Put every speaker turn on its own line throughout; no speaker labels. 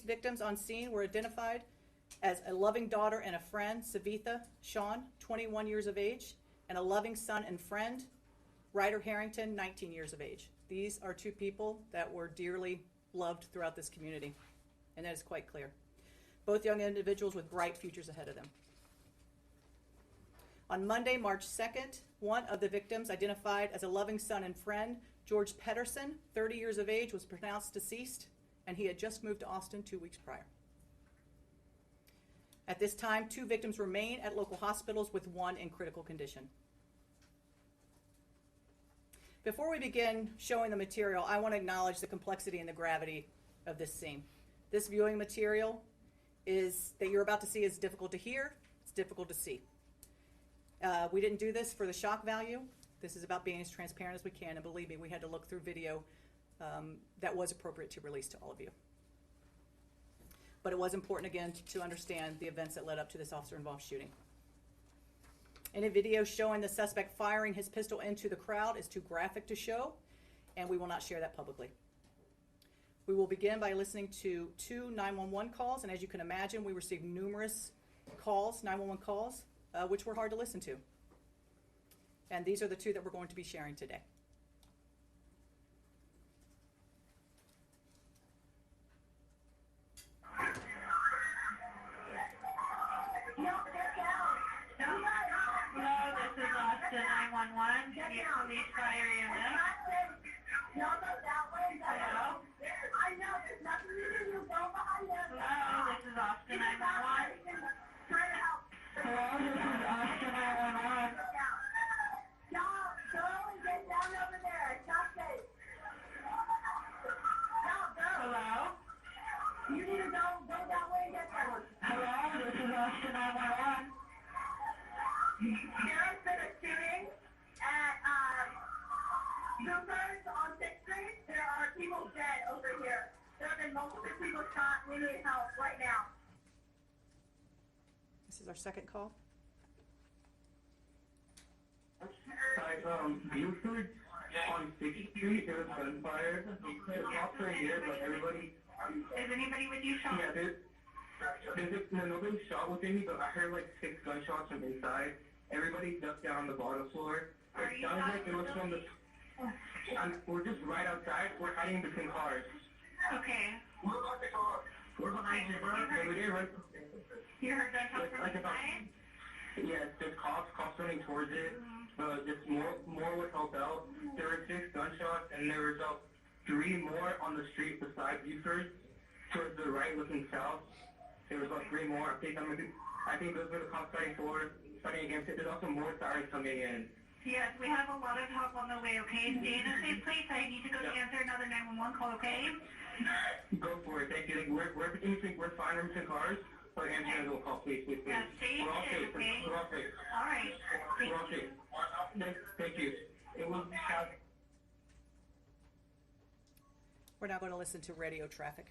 victims on scene were identified as a loving daughter and a friend, Savitha Sean, 21 years of age, and a loving son and friend, Ryder Harrington, 19 years of age. These are two people that were dearly loved throughout this community, and that is quite clear. Both young individuals with bright futures ahead of them. On Monday, March 2nd, one of the victims, identified as a loving son and friend, George Pedersen, 30 years of age, was pronounced deceased, and he had just moved to Austin 2 weeks prior. At this time, 2 victims remain at local hospitals, with one in critical condition. Before we begin showing the material, I want to acknowledge the complexity and the gravity of this scene. This viewing material that you're about to see is difficult to hear, it's difficult to see. We didn't do this for the shock value. This is about being as transparent as we can, and believe me, we had to look through video that was appropriate to release to all of you. But it was important, again, to understand the events that led up to this officer-involved shooting. Any video showing the suspect firing his pistol into the crowd is too graphic to show, and we will not share that publicly. We will begin by listening to 2 911 calls, and as you can imagine, we received numerous calls, 911 calls, which were hard to listen to. And these are the 2 that we're going to be sharing today.
Hello, this is Austin 911. Police fire EMS.
No, go that way.
Hello?
I know, there's nothing you can do. Go behind them.
Hello, this is Austin 911.
Try to help.
Hello, this is Austin 911.
No, go and get down over there. It's not safe. No, go.
Hello?
You need to go that way and get them.
Hello, this is Austin 911.
There has been a shooting at Coopers on 6th Street. There are people dead over here. There have been multiple people shot. We need help right now.
This is our second call.
Hi, Buford on 6th Street, there was gunfire. The cops are here, but everybody...
Is anybody with you, Sean?
Yeah, nobody shot within me, but I heard like 6 gunshots from inside. Everybody ducked down on the bottom floor. It sounded like it was from the... we're just right outside. We're hiding between cars.
Okay.
We're behind you, bro. We did right...
You heard gunshots from inside?
Yeah, there's cops running towards it. Just more would help out. There were 6 gunshots, and there was 3 more on the street beside Buford, towards the right, looking south. There was 3 more. I think those were the cops fighting against it. There's also more sirens coming in.
Yes, we have a lot of help on the way, okay? Stay in a safe place. I need to go answer another 911 call, okay?
Go for it. Thank you. We're fine. We're between cars. But answer another call, please.
Yeah, stay
We're all
safe,
safe.
okay?
We're all safe.
All right.
We're all safe. Thank you. It was...
We're now going to listen to radio traffic.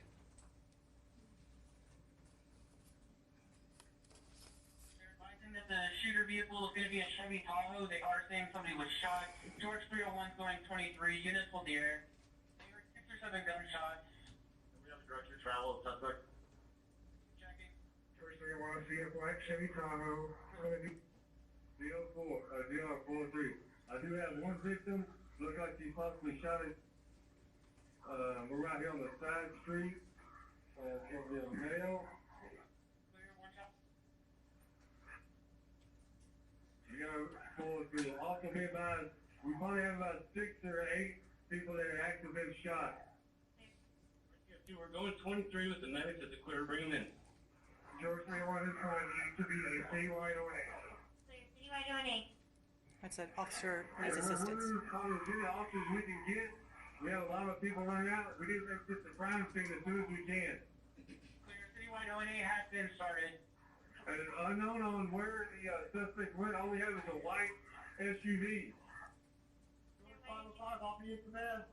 That the shooter vehicle is going to be a Chevy Tahoe. They are saying somebody was shot. George 301 is going 23. Units hold the air. They heard 6 or 7 gunshots.
We have director travel suspect.
Checking.
George 301, Cedar Point, Chevy Tahoe, DR403. I do have one victim. Looks like she possibly shot it. We're right here on the side street. It's going to be a male.
Clear, one shot.
You know, also be advised, we probably have about 6 or 8 people that are actively shot.
We're going 23 with the medics at the clear. Bring them in.
George 301 is trying to be a CYOA.
That's an officer needs assistance.
We're calling as many officers we can get. We have a lot of people running out. We need to make this a crime scene as soon as we can.
Clear. Citywide ONA has been started.
And unknown on where the suspect went, all we have is a white SUV.
505, I'll be in command.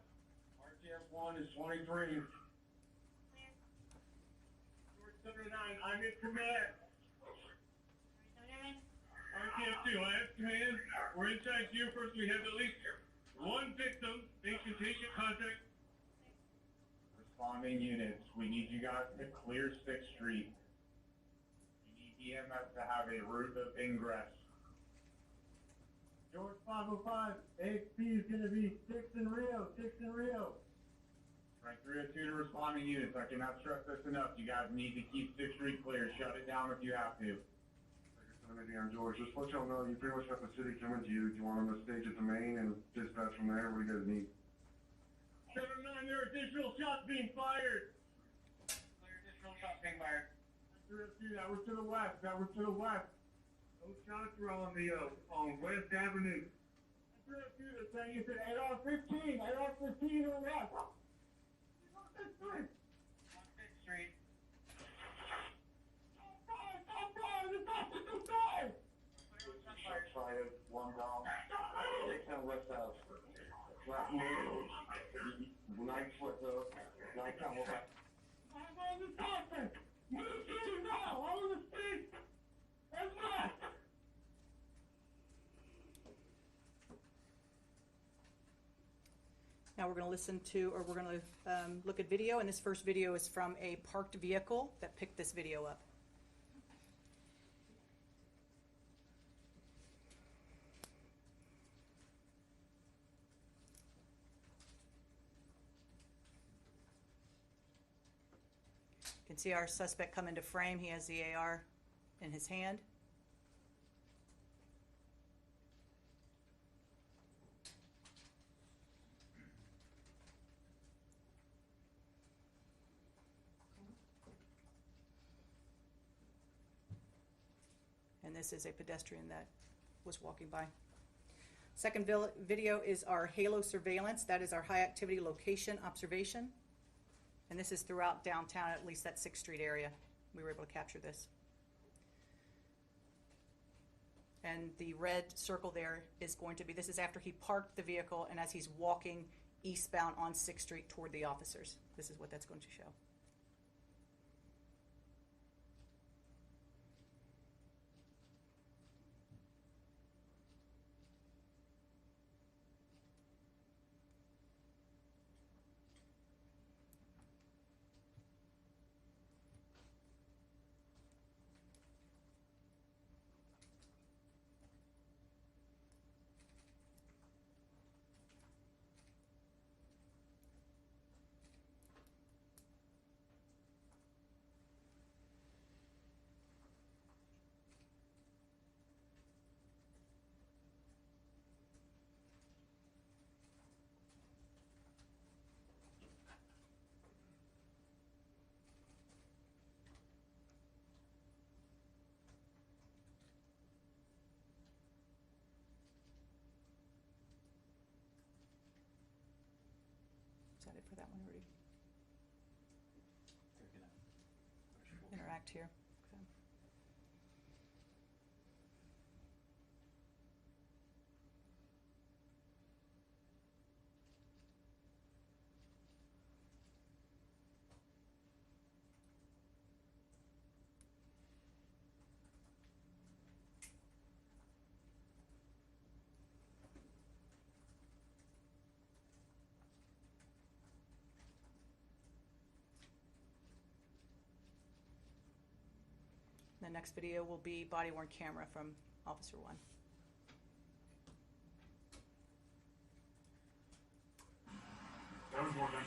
RTS 1 is 23. George 79, I'm in command. RTS 2, I have command. We're inside here first. We have at least 1 victim, patient contact.
responding units, we need you guys to clear 6th Street. We need EMS to have a route of ingress. George 505, AXP is going to be 6 in Rio, 6 in Rio. Rank 302 to responding units. I cannot stress this enough. You guys need to keep 6th Street clear. Shut it down if you have to.
I'm George. Just let y'all know, you pretty much have the city coming to you. Do you want them to stage at the main and dispatch from there? What do you guys need?
7-9, there are additional shots being fired.
Clear additional shots being fired.
302, that was to the west. That was to the west.
Those shots were on the, on West Avenue.
302, they're saying it's an AR-15. AR-15 or west.
On 6th Street.
Shots fired, one down. 6 on west south. Left move. Night foot, night come over. I'm on the topic. Move to now. On the street. And left.
Now we're going to listen to, or we're going to look at video, and this first video is from a parked vehicle that picked this video up. You can see our suspect come into frame. He has the AR in his hand. And this is a pedestrian that was walking by. Second video is our halo surveillance. That is our high activity location observation. And this is throughout downtown, at least that 6th Street area. We were able to capture this. And the red circle there is going to be, this is after he parked the vehicle and as he's walking eastbound on 6th Street toward the officers. This is what that's going to show. Is that it for that one, Rudy? Interact here. Okay. The next video will be body-worn camera from Officer 1.
That was more than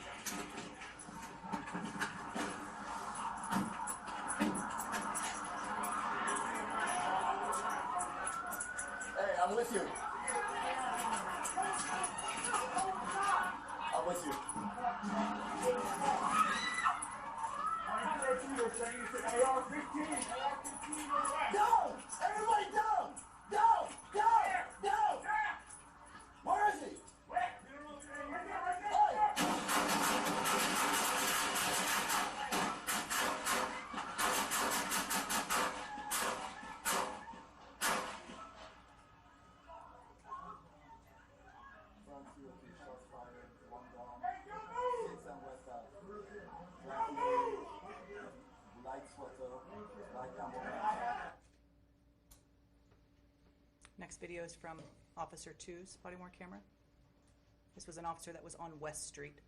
Hey, I'm with you. I'm with you. Down! Everybody down! Down! Down! Down! Where is he?
Next video is from Officer 2's body-worn camera. This was an officer that was on West Street.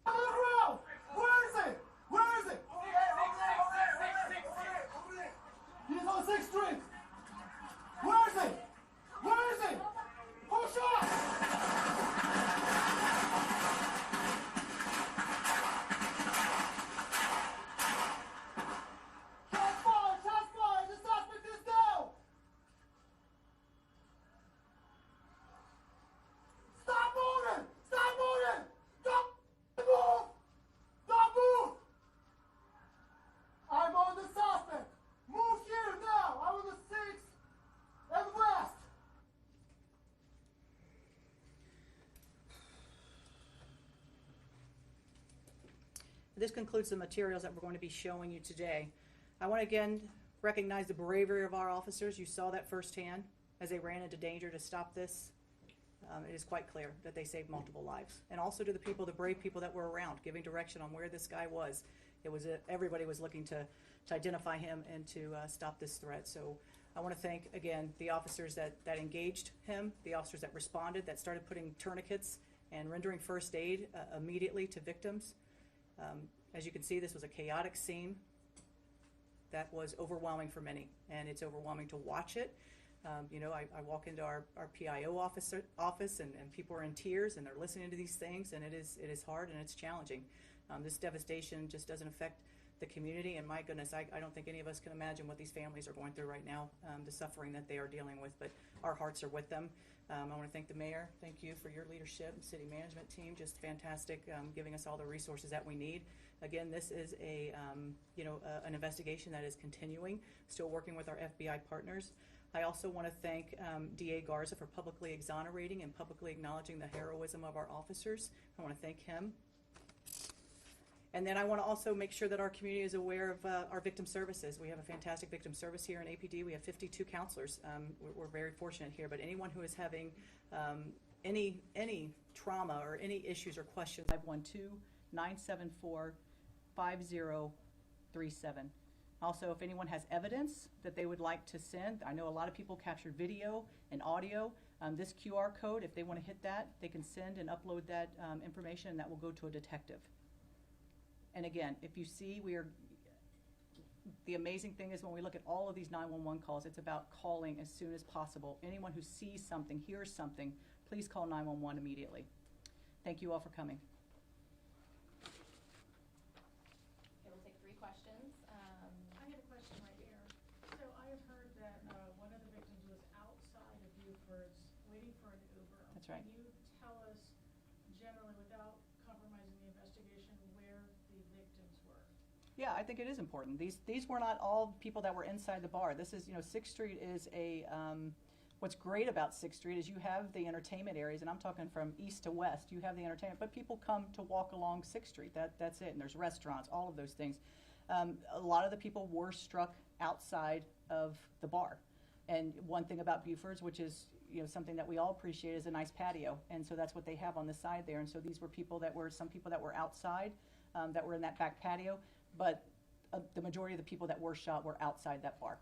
On the ground! house? Where is it? Where is it? Over there, over there, over there, over there, over there. He's on 6th Street. Where is it? Where is it? Who shot? Shots fired! Shots fired! The suspect is down! Stop moving! Stop moving! Don't move! Don't move! I'm on the suspect! Move here now! I'm on the 6th and west!
This concludes the materials that we're going to be showing you today. I want to again recognize the bravery of our officers. You saw that firsthand as they ran into danger to stop this. It is quite clear that they saved multiple lives. And also to the people, the brave people that were around, giving direction on where this guy was. Everybody was looking to identify him and to stop this threat. So I want to thank, again, the officers that engaged him, the officers that responded, that started putting tourniquets and rendering first aid immediately to victims. As you can see, this was a chaotic scene that was overwhelming for many, and it's overwhelming to watch it. I walk into our PIO office and people are in tears and they're listening to these things, and it is hard and it's challenging. This devastation just doesn't affect the community, and my goodness, I don't think any of us can imagine what these families are going through right now, the suffering that they are dealing with, but our hearts are with them. I want to thank the mayor. Thank you for your leadership, city management team, just fantastic, giving us all the resources that we need. Again, this is an investigation that is continuing, still working with our FBI partners. I also want to thank DA Garza for publicly exonerating and publicly acknowledging the heroism of our officers. I want to thank him. And then I want to also make sure that our community is aware of our victim services. We have a fantastic victim service here in APD. We have 52 counselors. We're very fortunate here, but anyone who is having any trauma or any issues or questions, 512-974-5037. Also, if anyone has evidence that they would like to send, I know a lot of people captured video and audio. This QR code, if they want to hit that, they can send and upload that information, and that will go to a detective. And again, if you see, the amazing thing is when we look at all of these 911 calls, it's about calling as soon as possible. Anyone who sees something, hears something, please call 911 immediately. Thank you all for coming.
Okay, we'll take 3 questions.
I have a question right here. So I have heard that one of the victims was outside of Buford's waiting for an Uber.
That's right.
Can you tell us generally, without compromising the investigation, where the victims were?
Yeah, I think it is important. These were not all people that were inside the bar. This is, 6th Street is what's great about 6th Street is you have the entertainment areas, and I'm talking from east to west. You have the entertainment, but people come to walk along 6th Street. That's it, and there's restaurants, all of those things. A lot of the people were struck outside of the bar. And one thing about Buford's, which is something that we all appreciate, is a nice patio, and so that's what they have on the side there. And so these were some people that were outside, that were in that back patio, but the majority of the people that were shot were outside that bar.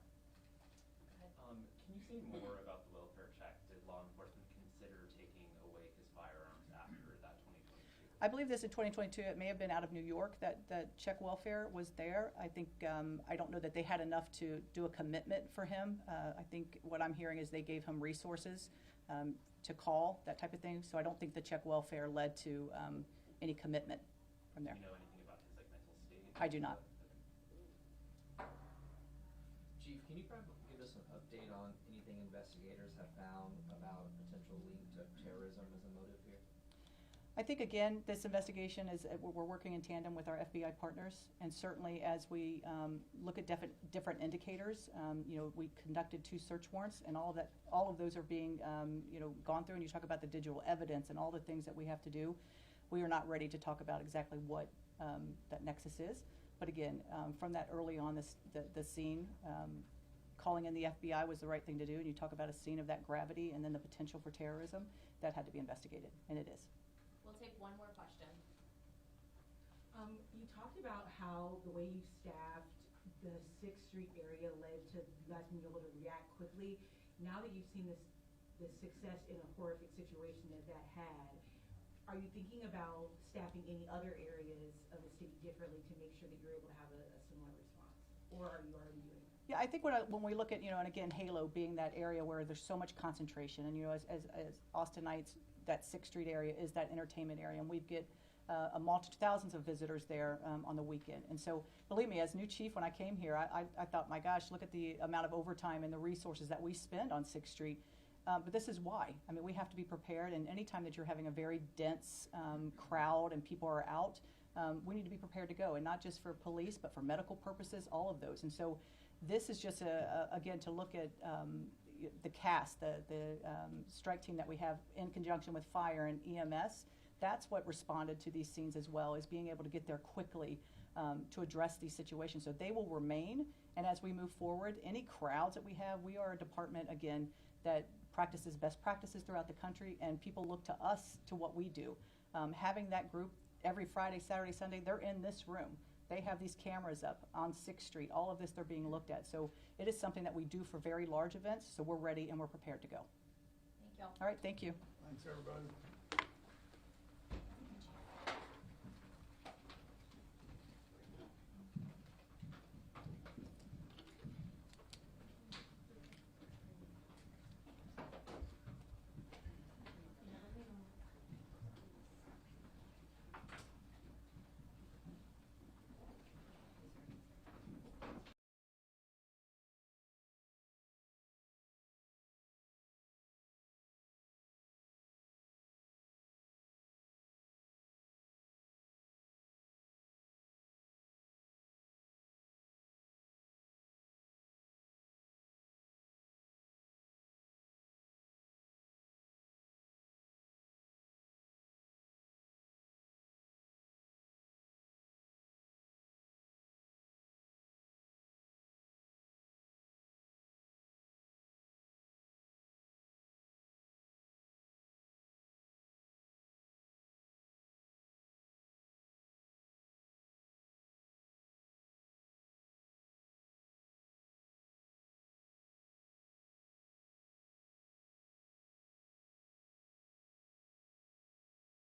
Can you say more about the welfare check? Did law enforcement consider taking away his firearms after that 2022?
I believe this in 2022. It may have been out of New York that check welfare was there. I think I don't know that they had enough to do a commitment for him. I think what I'm hearing is they gave him resources to call, that type of thing. So I don't think the check welfare led to any commitment from there.
Do you know anything about his mental state?
I do not.
Chief, can you give us an update on anything investigators have found about a potential link to terrorism as a motive here?
I think, again, this investigation is, we're working in tandem with our FBI partners, and certainly as we look at different indicators, we conducted 2 search warrants, and all of those are being, gone through, and you talk about the digital evidence and all the things that we have to do. We are not ready to talk about exactly what that nexus is, but again, from that early on, the scene, calling in the FBI was the right thing to do, and you talk about a scene of that gravity and then the potential for terrorism, that had to be investigated, and it is.
We'll take 1 more question.
You talked about how the way you staffed the 6th Street area led to you guys being able to react quickly. Now that you've seen this success in a horrific situation that had, are you thinking about staffing any other areas of the city differently to make sure that you're able to have a similar response? Or are you already doing that?
Yeah, I think when we look at, and again, Halo being that area where there's so much concentration, and, as Austinites, that 6th Street area is that entertainment area, and we get thousands of visitors there on the weekend. And so, believe me, as new chief, when I came here, I thought, my gosh, look at the amount of overtime and the resources that we spend on 6th Street. But this is why. I mean, we have to be prepared, and anytime that you're having a very dense crowd and people are out, we need to be prepared to go, and not just for police, but for medical purposes, all of those. And so this is just, again, to look at the cast, the strike team that we have in conjunction with fire and EMS. That's what responded to these scenes as well, is being able to get there quickly to address these situations. So they will remain, and as we move forward, any crowds that we have, we are a department, again, that practices best practices throughout the country, and people look to us to what we do. Having that group every Friday, Saturday, Sunday, they're in this room. They have these cameras up on 6th Street. All of this, they're being looked at. So it is something that we do for very large events, so we're ready and we're prepared to go.
Thank you.
All right, thank you.
Thanks, everybody.